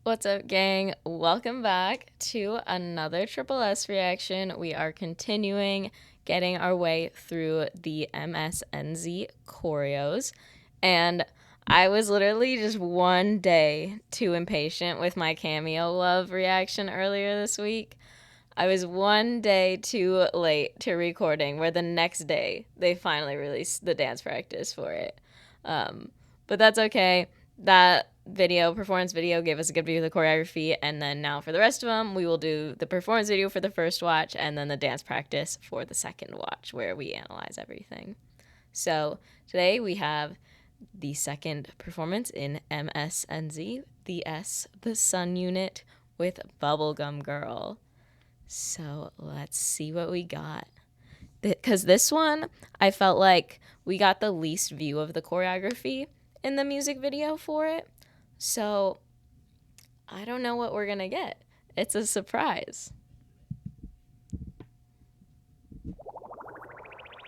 What's up, gang? Welcome back to another Triple S reaction. We are continuing getting our way through the Msnz choreos, and I was literally just one day too impatient with my Cameo Love reaction earlier this week. I was one day too late to recording, where the next day they finally released the dance practice for it. But that's okay. That performance video, gave us a good view of the choreography, and then now for the rest of them, we will do the performance video for the first watch and then the dance practice for the second watch, where we analyze everything. So today we have the second performance in Msnz, the Sun Unit with Bubblegum Girl. So let's see what we got. Because this one, I felt like we got the least view of the choreography in the music video for it. So I don't know what we're going to get. It's a surprise.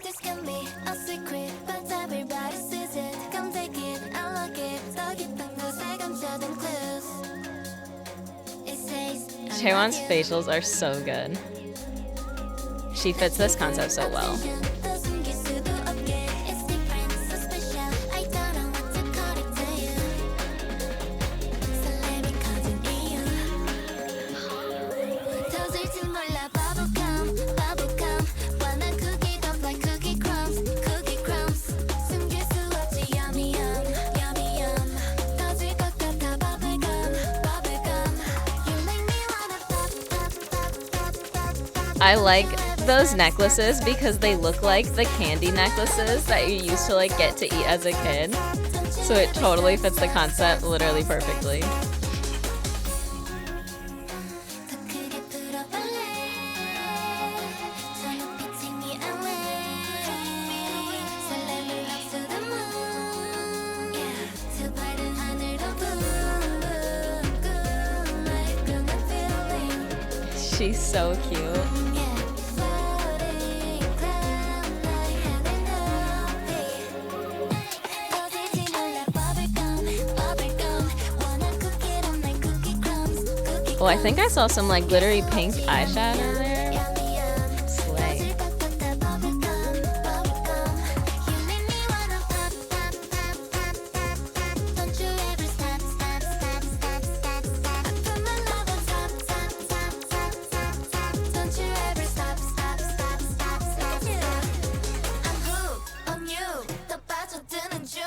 This can be a secret, but everybody sees it. Come take it, I like it. 더 깊은 곳에 감춰둔 clues. It says, Chaewon's facials are so good. She fits this concept so well. 더 숨길 수도 없게. It's different, so special. I don't know what to call it to you. 설렘이 커진 이유. 터질지 몰라 bubblegum, bubblegum. 원한 cookie, don't like cookie crumbs, cookie crumbs. 숨길 수 없지 yummy yum, yummy yum. 터질 것 같아 bubblegum, bubblegum. You make me wanna pop, pop, pop, pop, pop, pop. I like those necklaces because they look like the candy necklaces that you used to like get to eat as a kid. So it totally fits the concept literally perfectly. 더 크게 불어볼래. 저 높이 take me away. 설렘을 up to the moon. Yeah. 두 발은 하늘로 boom, boom, boom. 나의 그런 feeling. She's so cute. Yeah. Floating cloud 나의 하늘 높이. 터질지 몰라 bubblegum, bubblegum. 원한 cookie, don't like cookie crumbs, cookie Well, I think I saw some like glittery pink eyeshadow there. yummy yum. Slay. 터질 것 같아 bubblegum, bubblegum. You make me wanna pop, pop, pop, pop, pop, pop. Don't you ever stop, stop, stop, stop, stop, stop. I put my love on top, top, top, top, top, top. Don't you ever stop, stop, stop, stop, stop, stop. I'm hooked on you. 더 빠져드는 중.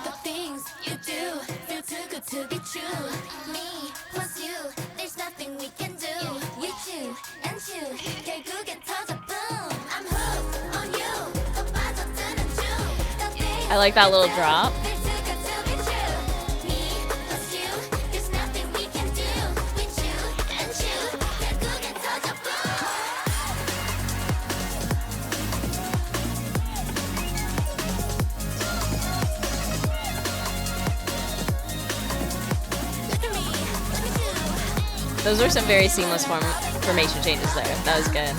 The things you do feel too good to be true. Me plus you, there's nothing we can do. We chew and chew. 결국엔 터져 boom. I'm hooked on you. 더 빠져드는 중. The things I like that little drop. feel too good to be true. Me plus you, there's nothing we can do. We chew and chew. 결국엔 터져 boom. Look at me, let me do. Those were some very seamless formation changes there. That was good.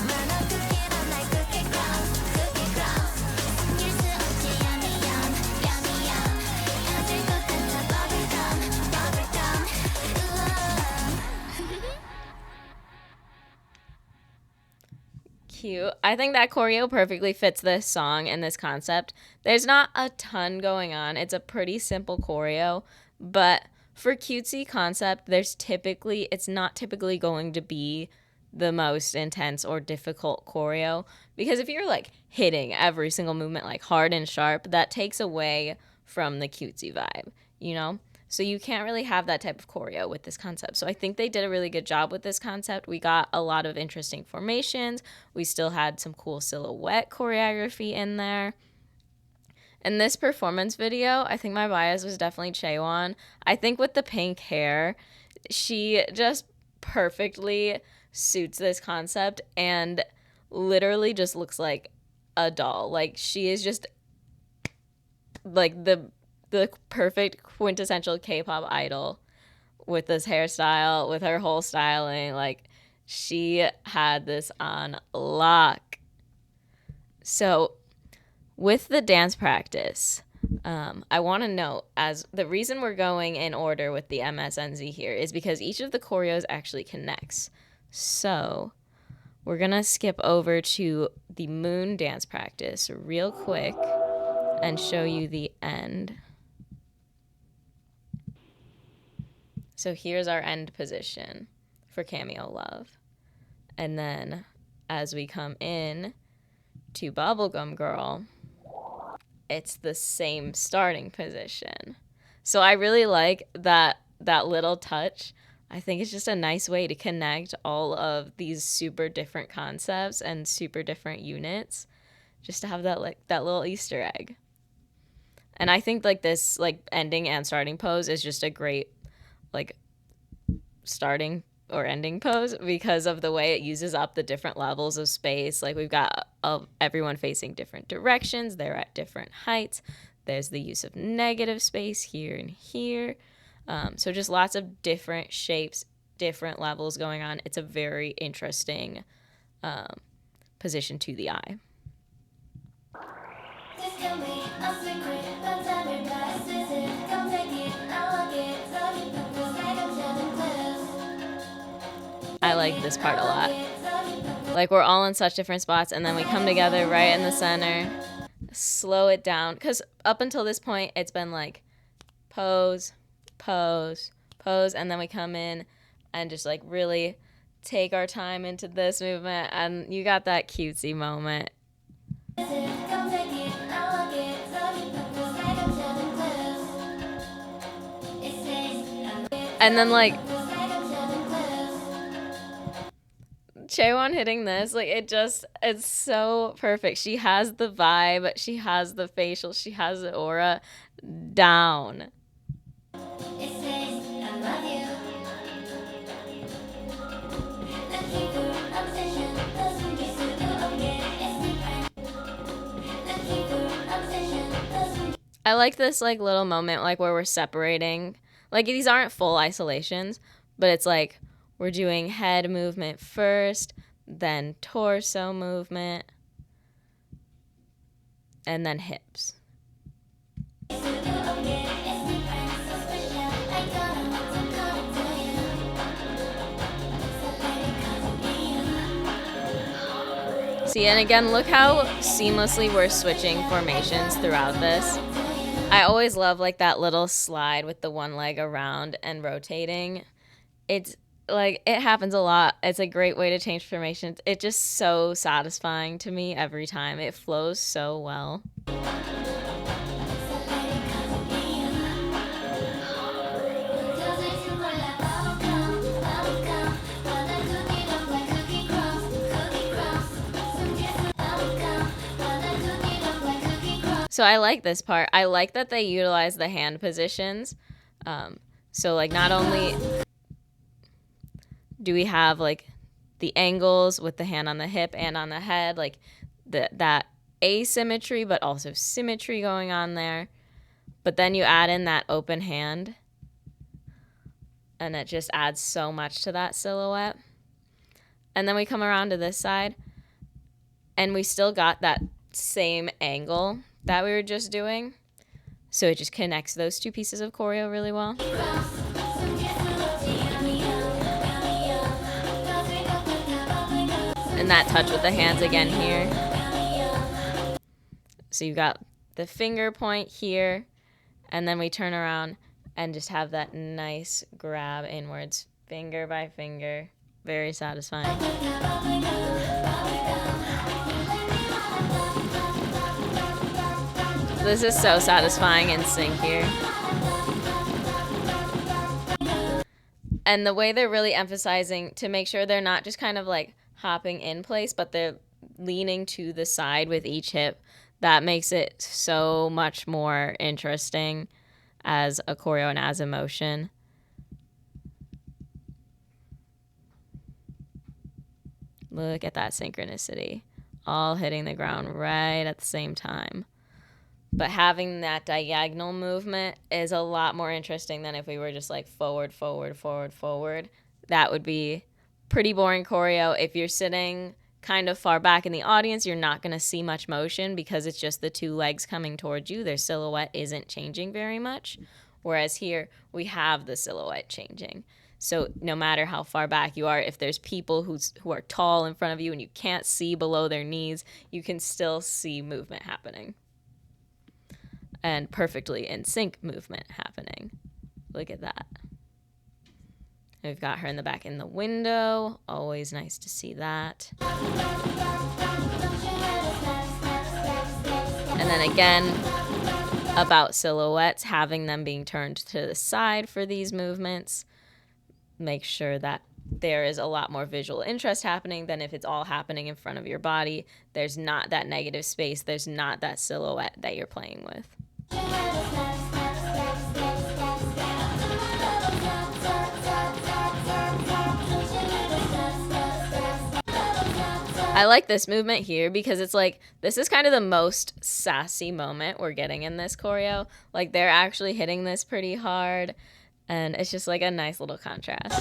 Cute. I think that choreo perfectly fits this song and this concept. There's not a ton going on. It's a pretty simple choreo, but for cutesy concept, it's not typically going to be the most intense or difficult choreo, because if you're like hitting every single movement like hard and sharp, that takes away from the cutesy vibe, you know? So you can't really have that type of choreo with this concept. So I think they did a really good job with this concept. We got a lot of interesting formations. We still had some cool silhouette choreography in there. In this performance video, I think my bias was definitely Chaewon. I think with the pink hair, she just perfectly suits this concept and literally just looks like a doll. Like, she is just like the perfect quintessential K-pop idol with this hairstyle, with her whole styling. Like, she had this on lock. So with the dance practice, I want to note, as the reason we're going in order with the MSNZ here is because each of the choreos actually connects. So we're going to skip over to the moon dance practice real quick and show you the end. So here's our end position for Cameo Love. And then as we come in to Bubblegum Girl, it's the same starting position. So I really like that little touch. I think it's just a nice way to connect all of these super different concepts and super different units, just to have that little Easter egg. And I think like this ending and starting pose is just a great starting or ending pose because of the way it uses up the different levels of space. Like we've got everyone facing different directions. They're at different heights. There's the use of negative space here and here. So just lots of different shapes, different levels going on. It's a very interesting position to the eye. Just tell me a secret, don't tell me that this is it. Come take it, I like it. So you put this like I'm telling I like this part a lot. Like we're all in such different spots and then we come together right in the center, slow it down. Because up until this point, it's been like pose, pose, pose. And then we come in and just like really take our time into this movement. And you got that cutesy moment. And then like Chaewon hitting this, like it's so perfect. She has the vibe, she has the facial, she has the aura down. I like this like little moment like where we're separating. Like these aren't full isolations, but it's like we're doing head movement first, then torso movement, and then hips. See, and again, look how seamlessly we're switching formations throughout this. I always love like that little slide with the one leg around and rotating. It's like it happens a lot. It's a great way to change formations. It's just so satisfying to me every time. It flows so well. So I like this part. I like that they utilize the hand positions. So like not only do we have like the angles with the hand on the hip and on the head, like that asymmetry, but also symmetry going on there. But then you add in that open hand, and it just adds so much to that silhouette. And then we come around to this side, and we still got that same angle that we were just doing. So it just connects those two pieces of choreo really well. And that touch with the hands again here. So you've got the finger point here, and then we turn around and just have that nice grab inwards, finger by finger. Very satisfying. This is so satisfying in sync here. And the way they're really emphasizing to make sure they're not just kind of like hopping in place, but they're leaning to the side with each hip. That makes it so much more interesting as a choreo and as a motion. Look at that synchronicity. All hitting the ground right at the same time. But having that diagonal movement is a lot more interesting than if we were just like forward, forward, forward, forward. That would be pretty boring choreo. If you're sitting kind of far back in the audience, you're not going to see much motion because it's just the two legs coming towards you. Their silhouette isn't changing very much. Whereas here, we have the silhouette changing. So no matter how far back you are, if there's people who are tall in front of you and you can't see below their knees, you can still see movement happening. And perfectly in sync movement happening. Look at that. And we've got her in the back in the window. Always nice to see that. And then again, about silhouettes, having them being turned to the side for these movements. Make sure that there is a lot more visual interest happening than if it's all happening in front of your body. There's not that negative space. There's not that silhouette that you're playing with. I like this movement here because it's like, this is kind of the most sassy moment we're getting in this choreo. Like, they're actually hitting this pretty hard, and it's just like a nice little contrast.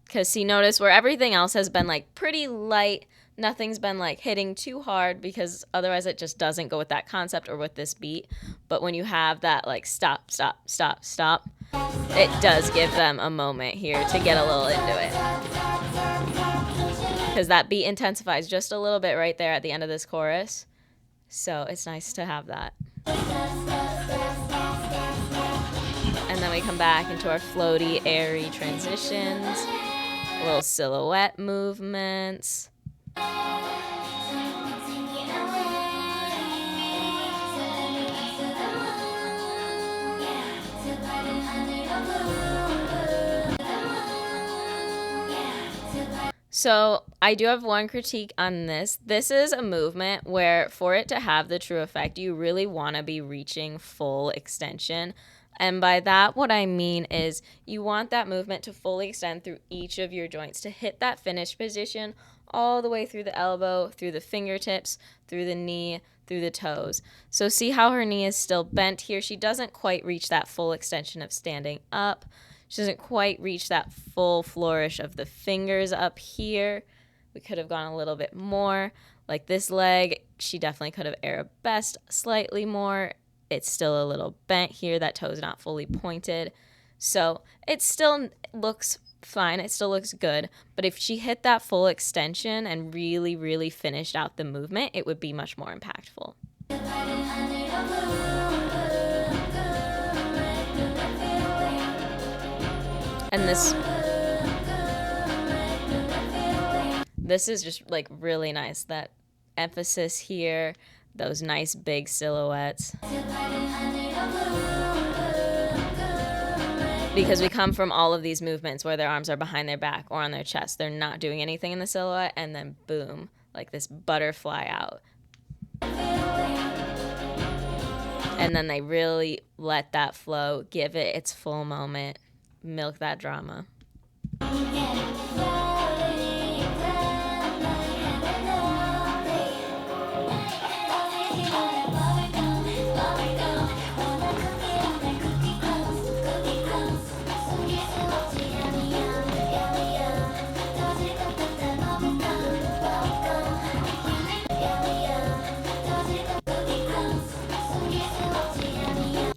Because see, notice where everything else has been like pretty light, nothing's been like hitting too hard because otherwise it just doesn't go with that concept or with this beat. But when you have that like stop, stop, stop, stop, it does give them a moment here to get a little into it. Because that beat intensifies just a little bit right there at the end of this chorus. So it's nice to have that. And then we come back into our floaty, airy transitions. Little silhouette movements. So I do have one critique on this. This is a movement where for it to have the true effect, you really want to be reaching full extension. And by that, what I mean is you want that movement to fully extend through each of your joints to hit that finish position all the way through the elbow, through the fingertips, through the knee, through the toes. So see how her knee is still bent here? She doesn't quite reach that full extension of standing up. She doesn't quite reach that full flourish of the fingers up here. We could have gone a little bit more. Like this leg, she definitely could have arabesqued slightly more. It's still a little bent here. That toe's not fully pointed. So it still looks fine. It still looks good. But if she hit that full extension and really, really finished out the movement, it would be much more impactful. And this is just like really nice. That emphasis here, those nice big silhouettes. Because we come from all of these movements where their arms are behind their back or on their chest. They're not doing anything in the silhouette, and then boom, like this butterfly out. And then they really let that flow, give it its full moment, milk that drama.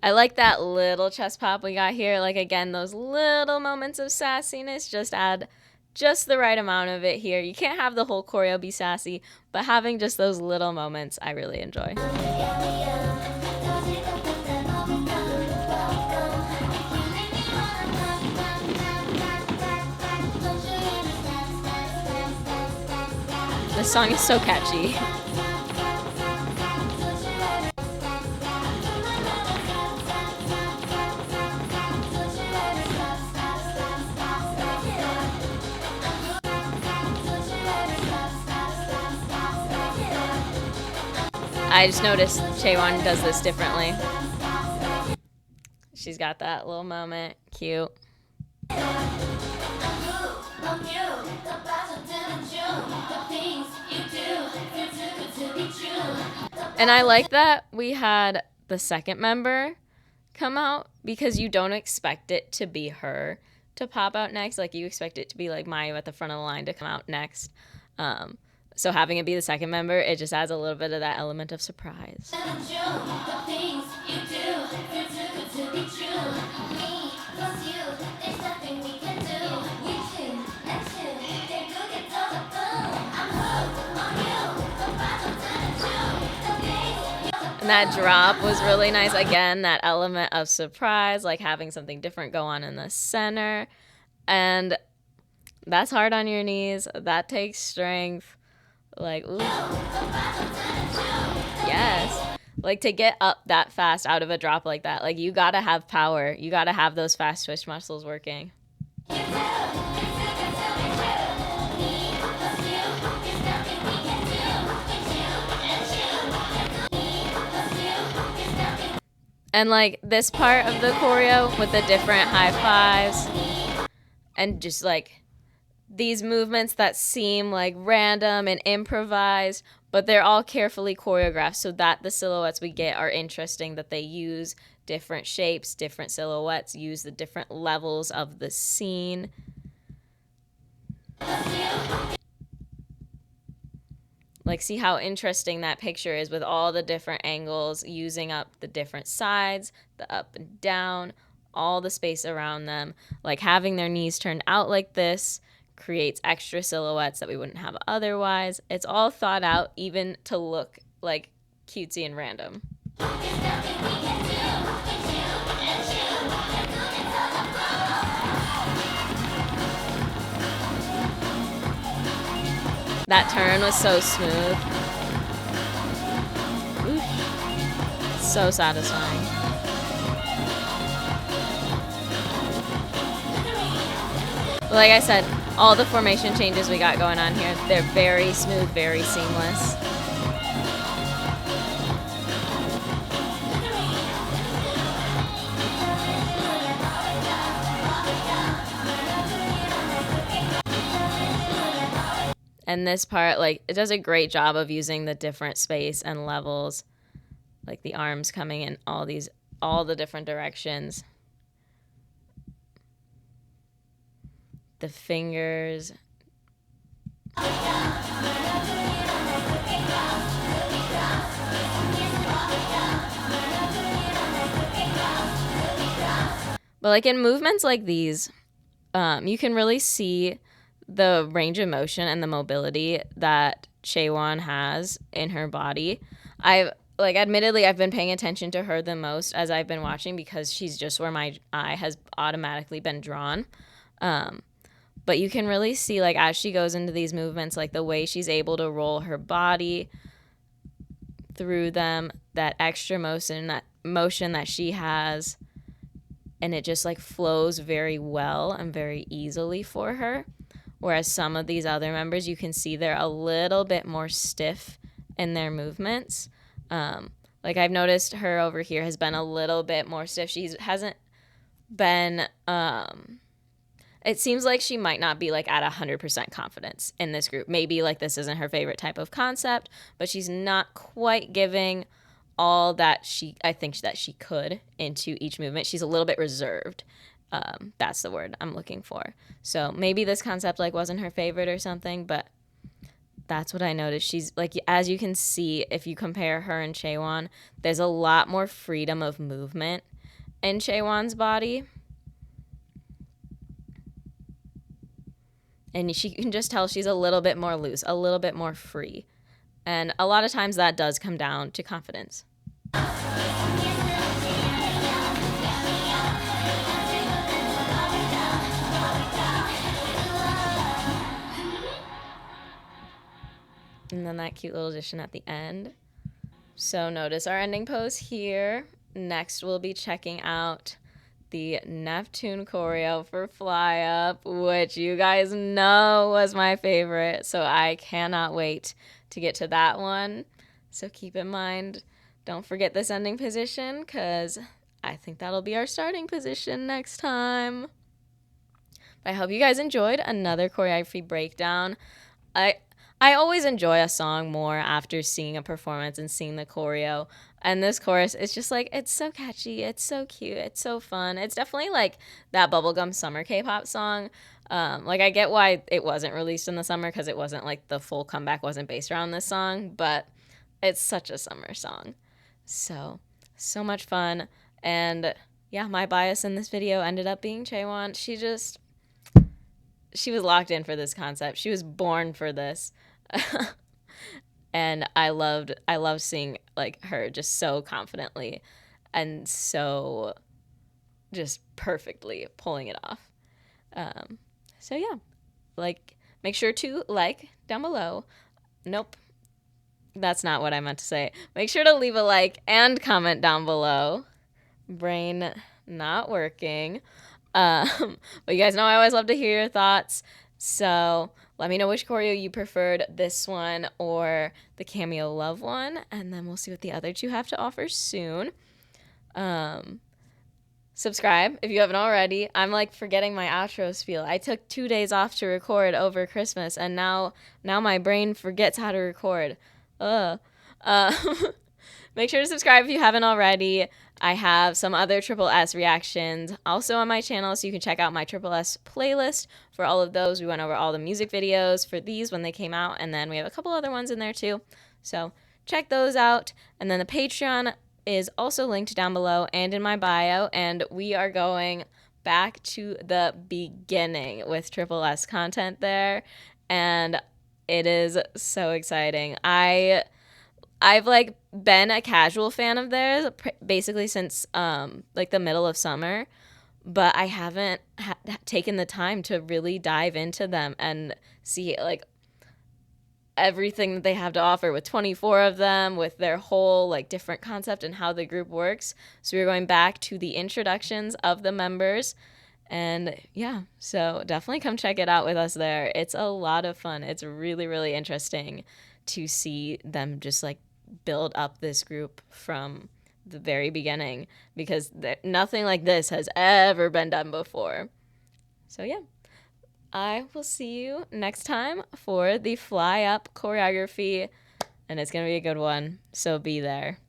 I like that little chest pop we got here. Like, again, those little moments of sassiness just add just the right amount of it here. You can't have the whole choreo be sassy, but having just those little moments, I really enjoy. This song is so catchy. I just noticed Chaewon does this differently. She's got that little moment. Cute. And I like that we had the second member come out because you don't expect it to be her to pop out next. Like, you expect it to be like Mayu at the front of the line to come out next. So having it be the second member, it just adds a little bit of that element of surprise. And that drop was really nice. Again, that element of surprise, like having something different go on in the center. And that's hard on your knees. That takes strength. Like, ooh. Yes. Like, to get up that fast out of a drop like that, like, you gotta have power. You gotta have those fast twitch muscles working. And like this part of the choreo with the different high fives and just like these movements that seem like random and improvised, but they're all carefully choreographed so that the silhouettes we get are interesting, that they use different shapes, different silhouettes, use the different levels of the scene. Like, see how interesting that picture is with all the different angles, using up the different sides, the up and down, all the space around them. Like, having their knees turned out like this creates extra silhouettes that we wouldn't have otherwise. It's all thought out, even to look like cutesy and random. That turn was so smooth. Oof. So satisfying. Like I said, all the formation changes we got going on here, they're very smooth, very seamless. And this part, like, it does a great job of using the different space and levels, like the arms coming in all the different directions. The fingers. But like in movements like these, you can really see the range of motion and the mobility that Chaewon has in her body. Admittedly, I've been paying attention to her the most as I've been watching because she's just where my eye has automatically been drawn. But you can really see, like, as she goes into these movements, like the way she's able to roll her body through them, that extra motion that she has, and it just like flows very well and very easily for her. Whereas some of these other members, you can see they're a little bit more stiff in their movements. Like I've noticed her over here has been a little bit more stiff. She hasn't been, it seems like she might not be like at 100% confidence in this group. Maybe like this isn't her favorite type of concept, but she's not quite giving all that I think that she could into each movement. She's a little bit reserved. That's the word I'm looking for. So maybe this concept like wasn't her favorite or something, but that's what I noticed. She's like, as you can see, if you compare her and Chaewon, there's a lot more freedom of movement in Chaewon's body. And you can just tell she's a little bit more loose, a little bit more free. And a lot of times that does come down to confidence. And then that cute little addition at the end. So notice our ending pose here. Next, we'll be checking out the Neptune choreo for Fly Up, which you guys know was my favorite. So I cannot wait to get to that one. So keep in mind, don't forget this ending position because I think that'll be our starting position next time. But I hope you guys enjoyed another choreography breakdown. I always enjoy a song more after seeing a performance and seeing the choreo. And this chorus is just like, it's so catchy, it's so cute, it's so fun. It's definitely like that bubblegum summer K-pop song. Like I get why it wasn't released in the summer because it wasn't like the full comeback wasn't based around this song, but it's such a summer song. So much fun. And yeah, my bias in this video ended up being Chaewon. She was locked in for this concept. She was born for this. And I love seeing like her just so confidently and so just perfectly pulling it off. Um, so yeah, like make sure to like down below. Nope, that's not what I meant to say. Make sure to leave a like and comment down below. Brain not working. But you guys know I always love to hear your thoughts. So let me know which choreo you preferred, this one or the Cameo Love one, and then we'll see what the other two have to offer soon. Subscribe if you haven't already. I'm like forgetting my outro spiel. I took 2 days off to record over Christmas, and now my brain forgets how to record. Ugh. Uh, Make sure to subscribe if you haven't already. I have some other Triple S reactions also on my channel, so you can check out my Triple S playlist for all of those. We went over all the music videos for these when they came out, and then we have a couple other ones in there too. So check those out. And then the Patreon is also linked down below and in my bio, and we are going back to the beginning with Triple S content there, and it is so exciting. I've like been a casual fan of theirs basically since like the middle of summer, but I haven't taken the time to really dive into them and see like everything that they have to offer with 24 of them, with their whole like different concept and how the group works. So we're going back to the introductions of the members. And yeah, so definitely come check it out with us there. It's a lot of fun. It's really, really interesting to see them just like build up this group from the very beginning because nothing like this has ever been done before. So yeah, I will see you next time for the fly up choreography, and it's going to be a good one. So be there.